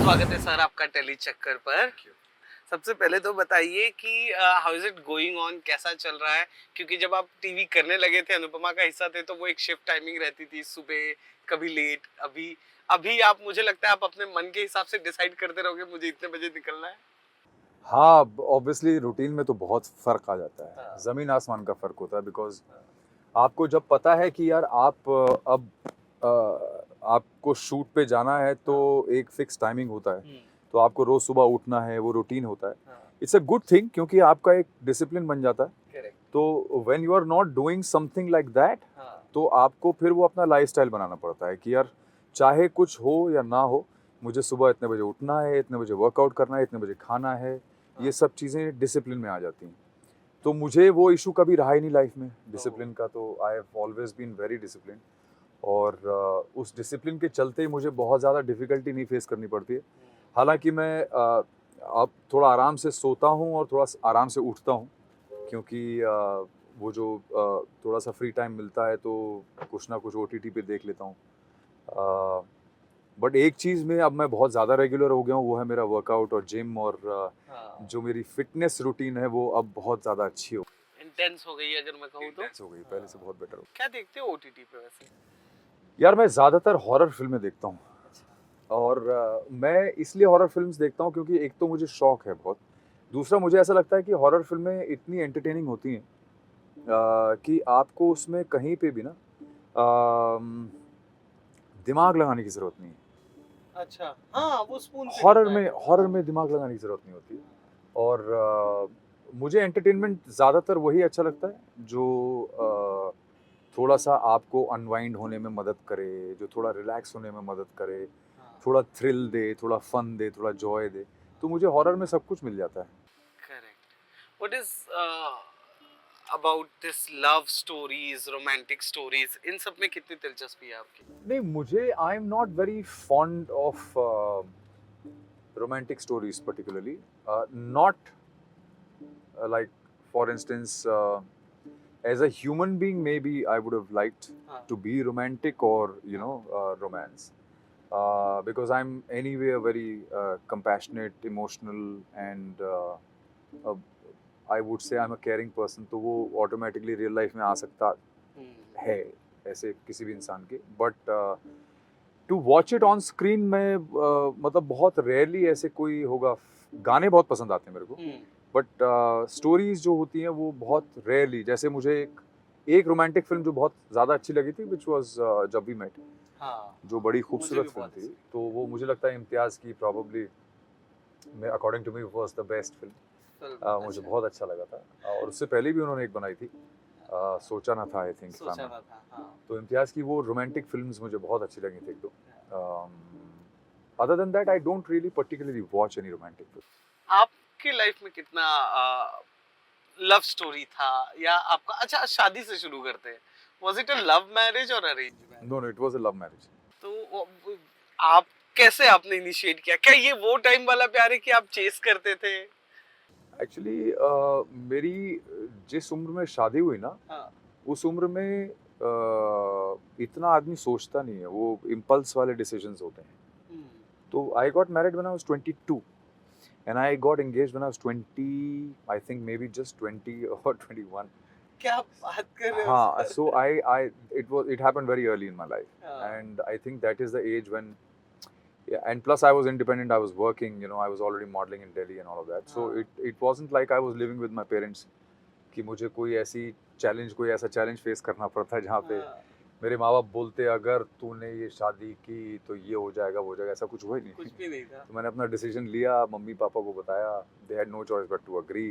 स्वागत है सर आपका टेली चक्कर पर। सबसे पहले तो बताइए कि how is it going on, कैसा चल रहा है? क्योंकि जब आप टीवी करने लगे थे, अनुपमा का हिस्सा थे, तो वो एक शिफ्ट टाइमिंग रहती थी, सुबह कभी लेट। अभी अभी आप, मुझे लगता है आप अपने मन के हिसाब से डिसाइड करते रहोगे मुझे इतने बजे निकलना है। हाँ, ऑब्वियसली रूटीन में तो बहुत फ़र्क आ जाता है। हाँ। ज़मीन आसमान का फ़र्क होता है बिकॉज़ आपको जब पता है कि यार आप अब आपको शूट पे जाना है तो एक फ़िक्स टाइमिंग होता है। तो आपको रोज़ सुबह उठना है, वो रूटीन होता है। इट्स अ गुड थिंग क्योंकि आपका एक डिसिप्लिन बन जाता है। करेक्ट। तो when you are not doing something like that, हाँ। तो आपको फिर वो अपना लाइफ़स्टाइल बनाना पड़ता है कि यार चाहे कुछ हो या ना हो, मुझे सुबह इतने बजे उठना है, इतने बजे वर्कआउट करना है, इतने बजे खाना है। ये सब चीज़ें डिसिप्लिन में आ जाती हैं। तो मुझे वो इशू कभी रहा ही नहीं लाइफ में डिसिप्लिन का। तो I have always been very discipline और उस डिसिप्लिन के चलते ही मुझे बहुत ज़्यादा डिफ़िकल्टी नहीं फेस करनी पड़ती है। हालांकि मैं अब थोड़ा आराम से सोता हूँ और थोड़ा आराम से उठता हूँ क्योंकि वो जो थोड़ा सा फ्री टाइम मिलता है तो कुछ ना कुछ ओटीटी पे देख लेता हूँ। बट एक चीज़ में अब मैं बहुत ज़्यादा रेगुलर हो गया हूँ, वो है मेरा वर्कआउट और जिम और जो मेरी फिटनेस रूटीन है वो अब बहुत ज़्यादा अच्छी हो इंटेंस हो गई है अगर मैं कहूँ तो। intense हो गई, पहले से बहुत बेटर हो क्या देखते हो ओटीटी पे वैसे? गई। यार मैं ज़्यादातर हॉरर फिल्में देखता हूँ और मैं इसलिए हॉरर फिल्म्स देखता हूँ क्योंकि एक तो मुझे शौक है बहुत, दूसरा मुझे ऐसा लगता है कि हॉरर फिल्में इतनी एंटरटेनिंग होती हैं कि आपको उसमें कहीं पे भी ना अम, दिमाग लगाने की ज़रूरत नहीं है। अच्छा, हाँ वो स्पून फीड होता है। हॉरर में दिमाग लगाने की ज़रूरत नहीं होती और मुझे एंटरटेनमेंट ज़्यादातर वही अच्छा लगता है जो थोड़ा सा आपको अनवाइंड होने में मदद करे, जो थोड़ा रिलैक्स होने में मदद करे, थोड़ा थ्रिल दे, थोड़ा फन दे, थोड़ा जॉय दे। तो मुझे हॉरर में सब कुछ मिल जाता है। Correct. What is about this love stories, romantic stories, इन सब में कितनी दिलचस्पी है आपकी? नहीं, मुझे I am not very fond of romantic stories particularly, not like for instance as a human being maybe I would have liked to be romantic or romance, because I'm anyway a very compassionate, emotional and uh, I would say I'm a caring person, तो वो automatically real life में आ सकता है ऐसे किसी भी इंसान के। But to watch it on screen में मतलब बहुत रेयरली ऐसे कोई होगा। गाने बहुत पसंद आते हैं मेरे को, बट स्टोरीज जो होती हैं वो बहुत रेयरली। जैसे मुझे एक रोमांटिक फिल्म जो बहुत ज़्यादा अच्छी लगी थी विच वाज जब वी मेट, जो बड़ी खूबसूरत फिल्म थी। तो वो मुझे लगता है इम्तियाज़ की probably according to me was the best film. मुझे बहुत अच्छा लगा था और उससे पहले भी उन्होंने एक बनाई थी, सोचा ना था आई थिंक। तो इम्तियाज़ की वो रोमांटिक फिल्म्स मुझे बहुत अच्छी लगी थी एक दो। Other than that I don't really particularly watch any romantic film. आपकी लाइफ में कितना लव स्टोरी था, या आपका, अच्छा शादी से शुरू करते हैं, was it a love marriage और arrange marriage? No no, it was a love marriage. तो आप कैसे आपने इनिशिएट किया? क्या ये वो टाइम वाला प्यार है कि आप चेस करते थे? एक्चुअली मेरी जिस उम्र में शादी हुई ना, उस उम्र में इतना आदमी सोचता नहीं है, वो इम्पल्स वाले डिसीजंस होते हैं। तो I got married when I was 22 and I got engaged when I was 20, I think maybe just 20 or 21. क्या बात कर रहे हो हाँ, sir? so it happened very early in my life, and I think that is the age when, yeah, and plus I was independent, I was working, I was already modeling in Delhi and all of that. So it wasn't like I was living with my parents कि मुझे कोई ऐसा challenge face करना पड़ता जहाँ पे मेरे माँ बाप बोलते अगर तूने ये शादी की तो ये हो जाएगा वो हो जाएगा। ऐसा कुछ हुआ ही नहीं। कुछ भी नहीं था। तो मैंने अपना डिसीजन लिया, मम्मी पापा को बताया, they had no choice but to agree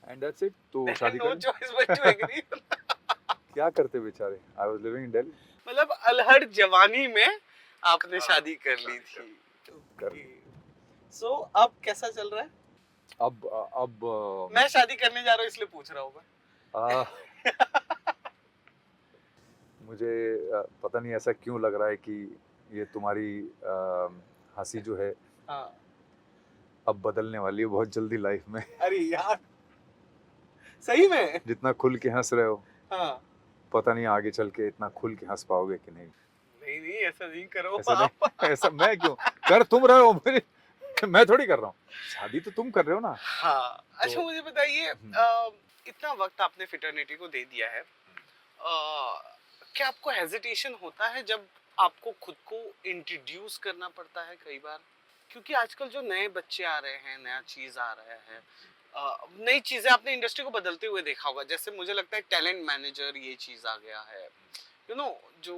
and that's it. तो शादी नो कर ली। Choice but to agree. क्या करते बेचारे, I was living in Delhi. मतलब अलहड़ जवानी में आपने शादी कर ली थी। कर ली। सो अब कैसा चल रहा है? अब मैं शादी करने जा रहा हूँ इसलिए पूछ रहा हूँ मैं। मुझे पता नहीं ऐसा क्यों लग रहा है कि ये तुम्हारी हंसी जो है अब बदलने वाली है बहुत जल्दी लाइफ में। अरे यार सही में जितना खुल के हंस रहे हो, पता नहीं आगे चल के इतना खुल के हंस पाओगे कि नहीं। नहीं ऐसा नहीं करो ऐसा आप। नहीं, ऐसा मैं क्यों कर, तुम रहे हो मैं थोड़ी कर रहा हूँ, शादी तो तुम कर रहे हो ना। हाँ अच्छा तो मुझे बताइए इतना वक्त आपने फिटर्निटी को दे दिया है क्या आपको हेजिटेशन होता है जब आपको खुद को इंट्रोड्यूस करना पड़ता है कई बार क्योंकि आजकल जो नए बच्चे आ रहे हैं नया चीज आ रहा है नई चीजें आपने इंडस्ट्री को बदलते हुए देखा होगा जैसे मुझे लगता है टैलेंट मैनेजर ये चीज आ गया है यू नो जो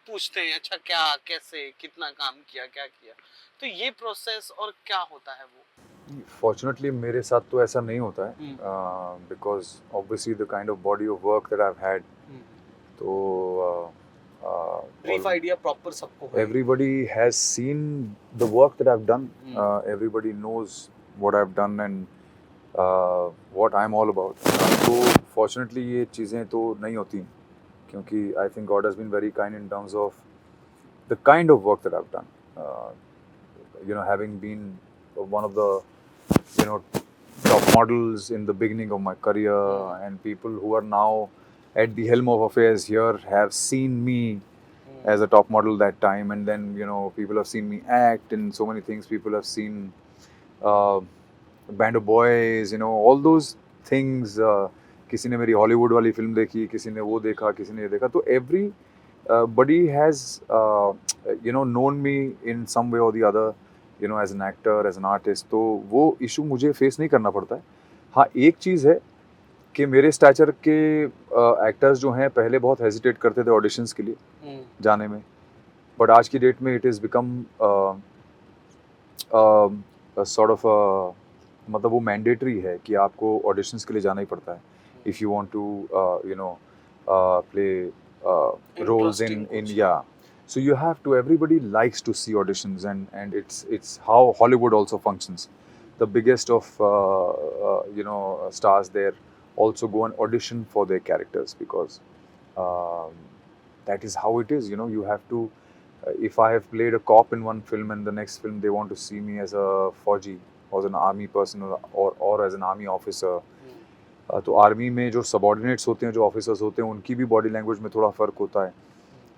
पूछते हैं अच्छा क्या कैसे कितना काम किया क्या किया तो ये प्रोसेस और क्या होता है वो फॉर्चुनेटली मेरे साथ तो ऐसा नहीं होता है, because obviously the kind of body of work that I have had, तो ब्रीफ आइडिया प्रॉपर सबको है everybody has seen the work that I've done. Everybody knows what I've done and what I'm all about. तो fortunately ये चीज़ें तो नहीं होती क्योंकि I think God has been very kind in terms of the kind of work that I've done. You know, having been one of the top models in the beginning of my career, and people who are now at the helm of affairs here have seen me as a top model that time, and then people have seen me act in so many things. People have seen Band of Boys, all those things. किसी ने मेरी Hollywood वाली film देखी, किसी ने वो देखा, किसी ने ये देखा, तो every body has known me in some way or the other, as an actor, as an artist. तो वो इशू मुझे फेस नहीं करना पड़ता है. हाँ, एक चीज़ है कि मेरे स्टैचर के एक्टर्स जो हैं पहले बहुत हेजिटेट करते थे ऑडिशंस के लिए जाने में, बट आज की डेट में it is become sort of मतलब वो मैंडेटरी है कि आपको ऑडिशंस के लिए जाना ही पड़ता है if you want to play roles in yeah, so you have to, everybody likes to see auditions, and it's how Hollywood also functions. The biggest of stars there also go and audition for their characters because that is how it is. You have to if I have played a cop in one film and the next film they want to see me as a Fauji or as an army person or as an army officer. तो army में जो subordinates होते हैं, जो officers होते हैं, उनकी भी बॉडी लैंग्वेज में थोड़ा फ़र्क होता है.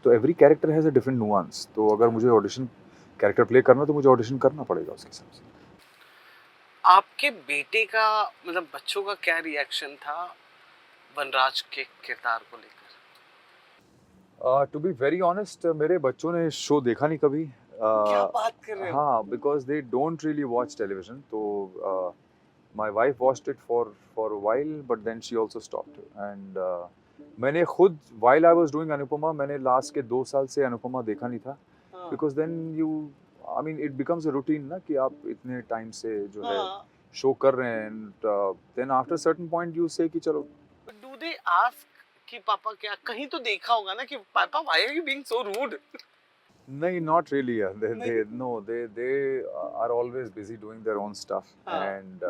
तो every character has a different nuance. तो अगर मुझे ऑडिशन कैरेक्टर प्ले करना तो मुझे ऑडिशन करना पड़ेगा उसके हिसाब से. आपके बेटे का मतलब बच्चों का क्या रिएक्शन था वनराज के किरदार को लेकर? टू बी वेरी ऑनेस्ट, मेरे बच्चों ने शो देखा नहीं कभी. क्या बात कर रहे हो? हाँ, because they don't really watch television. तो my wife watched it for a while, but then she also stopped. And मैंने खुद while I was doing Anupama, मैंने लास्ट के 2 साल से अनुपमा देखा नहीं था. Because then I mean it becomes a routine ना कि आप इतने टाइम से जो है शो कर रहे हैं, and then after a certain point you say कि चलो. But do they ask कि पापा क्या कहीं तो देखा होगा ना कि पापा why are you being so rude? नहीं, not really. They are always busy doing their own stuff, and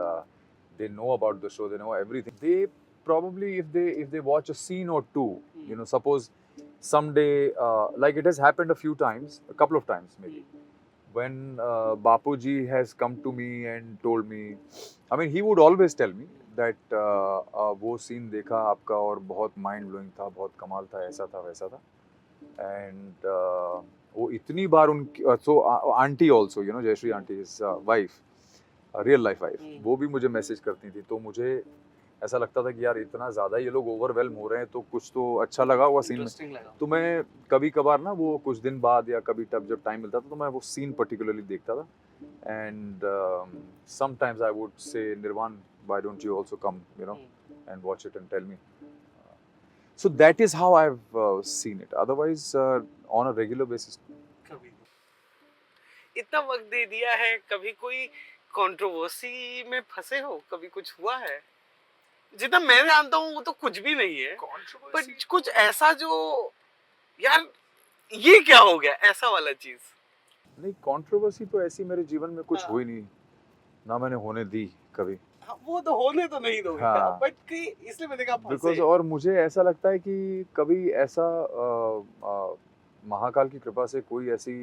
they know about the show. They know everything. They probably, if they watch a scene or two, suppose someday, like it has happened a few times, a couple of times maybe, when Bapuji has come to me and told me. I mean, he would always tell me that वो scene देखा आपका और बहुत mind blowing था, बहुत कमाल था, ऐसा था, वैसा था. And वो इतनी बार उनकी so aunty also, Jayashree aunty is wife, real life wife, वो भी मुझे मैसेज करती थी. तो मुझे ऐसा लगता था कि यार इतना ज़्यादा ये लोग ओवरवेल्म हो रहे हैं तो कुछ तो अच्छा लगा हुआ सीन में. तो मैं कभी कभार ना वो कुछ दिन बाद या कभी जब टाइम मिलता था तो मैं वो सीन पर्टिकुलरली देखता था. And sometimes I would say Nirvaan, why don't you also come and watch it and tell me. So that is how I've seen it. Otherwise, on a regular basis. कभी इतना वक्त दे दिया है, कभी कोई कंट्रोवर्सी में फंसे हो, कभी कुछ हुआ है? जितना मैं जानता हूँ वो तो कुछ भी नहीं है, पर कुछ ऐसा जो यार ये क्या हो गया, ऐसा वाला चीज? नहीं, कंट्रोवर्सी तो ऐसी मेरे जीवन में कुछ हुई नहीं, ना मैंने होने दी कभी. वो तो होने तो नहीं दोगे. हाँ. बट कि इसलिए मैंने कहा बिकॉज और मुझे ऐसा लगता है कि कभी ऐसा महाकाल की कृपा से कोई ऐसी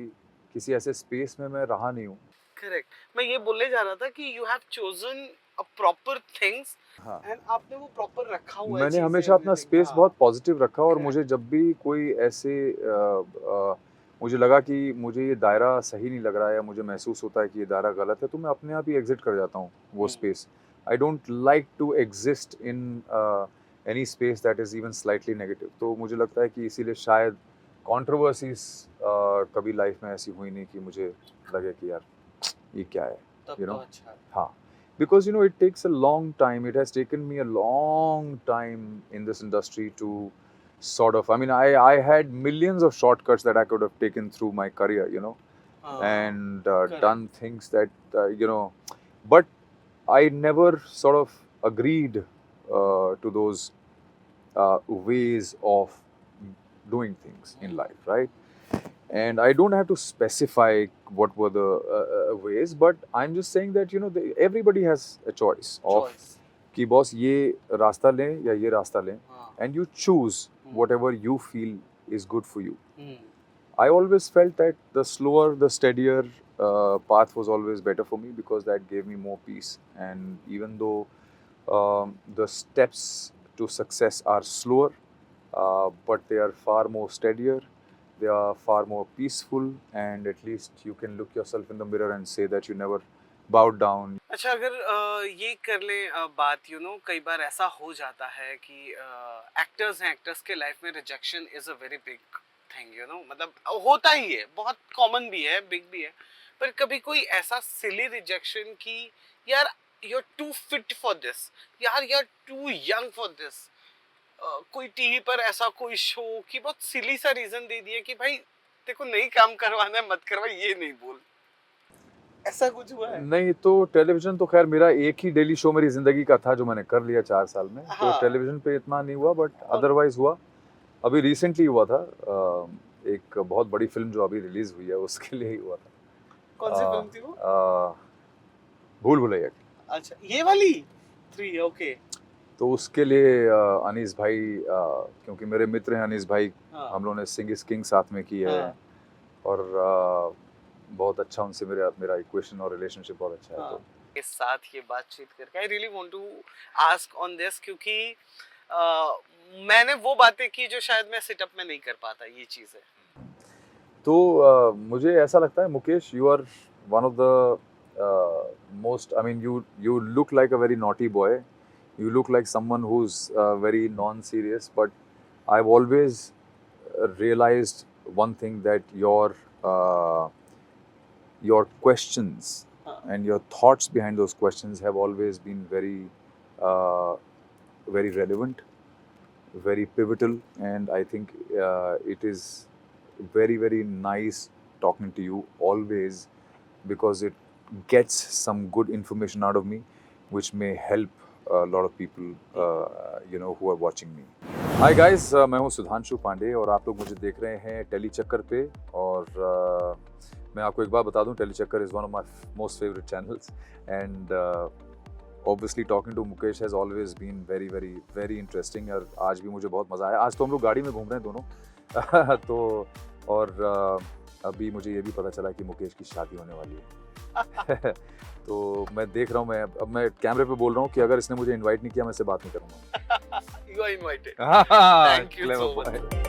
किसी ऐसे स्पेस में मैं रहा नहीं हूँ. करेक्ट. मैं ये बोलने जा रहा था कि you have chosen a proper things and आपने वो प्रॉपर रखा हुआ है. मैंने हमेशा अपना स्पेस बहुत पॉजिटिव रखा और मुझे जब भी कोई ऐसे मुझे लगा कि मुझे ये दायरा सही नहीं लग रहा है या मुझे महसूस होता है कि ये दायरा गलत है, तो मैं अपने आप ही एग्जिट कर जाता हूँ वो space. I don't like to exist in any space that is even slightly negative. तो मुझे लगता है कि इसीलिए शायद कंट्रोवर्सीज कभी लाइफ में ऐसी हुई नहीं कि मुझे लगे कि यार ये क्या है, तब you तो know. अच्छा है. हाँ, because you know it takes a long time. It has taken me a long time in this industry to sort of. I mean, I had millions of shortcuts that I could have taken through my career, you know, हाँ, and correct. done things that you know, but I never sort of agreed to those ways of doing things in life, right? And I don't have to specify what were the ways, but I'm just saying that you know everybody has a choice of Choice. कि boss ये रास्ता लें या ये रास्ता लें, हाँ. and you choose Hmm. whatever you feel is good for you. Hmm. I always felt that the slower, the steadier path was always better for me because that gave me more peace. And even though the steps to success are slower, but they are far more steadier, they are far more peaceful, and at least you can look yourself in the mirror and say that you never bowed down. अच्छा, अगर ये कर लें बात, कई बार ऐसा हो जाता है कि एक्टर्स हैं, एक्टर्स के लाइफ में rejection is a very big thing, मतलब होता ही है, बहुत कॉमन भी है, बिग भी है. पर कभी कोई ऐसा सिली रिजेक्शन की यार you are too fit for this, यार you are too young for this, कोई टीवी पर ऐसा कोई शो कि बहुत सिली सा रीजन दे दिया कि भाई देखो नहीं काम करवाना है मत करवा, ये नहीं बोल, ऐसा कुछ हुआ है? नहीं तो टेलीविजन तो खैर मेरा एक ही डेली शो मेरी जिंदगी का था जो मैंने कर लिया 4 साल में. तो हाँ. टेलीविजन पे इतना नहीं हुआ, बट अदरवाइज हुआ. अभी रिसेंटली हुआ था एक बहुत बड़ी फिल्म जो अभी रिलीज हुई है उसके लिए ही हुआ था. कौन सी फिल्म थी वो? भूल भुलैया. अच्छा, ये वाली 3, ओके. तो उसके लिए अनीस भाई, क्योंकि मेरे मित्र हैं अनीस भाई, हाँ. हम लोगों ने सिंग इज किंग साथ में की है. हाँ. और बहुत अच्छा उनसे मेरा इक्वेशन और रिलेशनशिप बहुत अच्छा है. हाँ. तो इस साथ ये बातचीत करके I really want to ask on this, क्योंकि मैंने वो बातें की जो शायद मैं सिटअप में नहीं कर पाता, ये चीज़ है. तो मुझे ऐसा लगता है Mukesh, you are one of the most, I mean you look like a very naughty boy. You look like someone who's very non-serious, but I've always realized one thing, that your questions and your thoughts behind those questions have always been very relevant, very pivotal, and I think it is very, very nice talking to you always, because it gets some good information out of me, which may help a lot of people, who are watching me. Hi guys, मैं हूँ सुधांशु पांडे और आप लोग मुझे देख रहे हैं tele चक्कर पे. और मैं आपको एक बात बता दूँ, टेली चक्कर is one of my most favorite channels, and obviously talking to Mukesh has always been very, very, very interesting. और आज भी मुझे बहुत मज़ा आया. आज तो हम लोग गाड़ी में घूम रहे हैं दोनों. तो और अभी मुझे ये भी पता चला कि मुकेश की शादी होने वाली है. तो मैं देख रहा हूँ, अब मैं कैमरे पे बोल रहा हूँ कि अगर इसने मुझे इनवाइट नहीं किया मैं इससे बात नहीं करूँगा. You are invited. Thank you so much.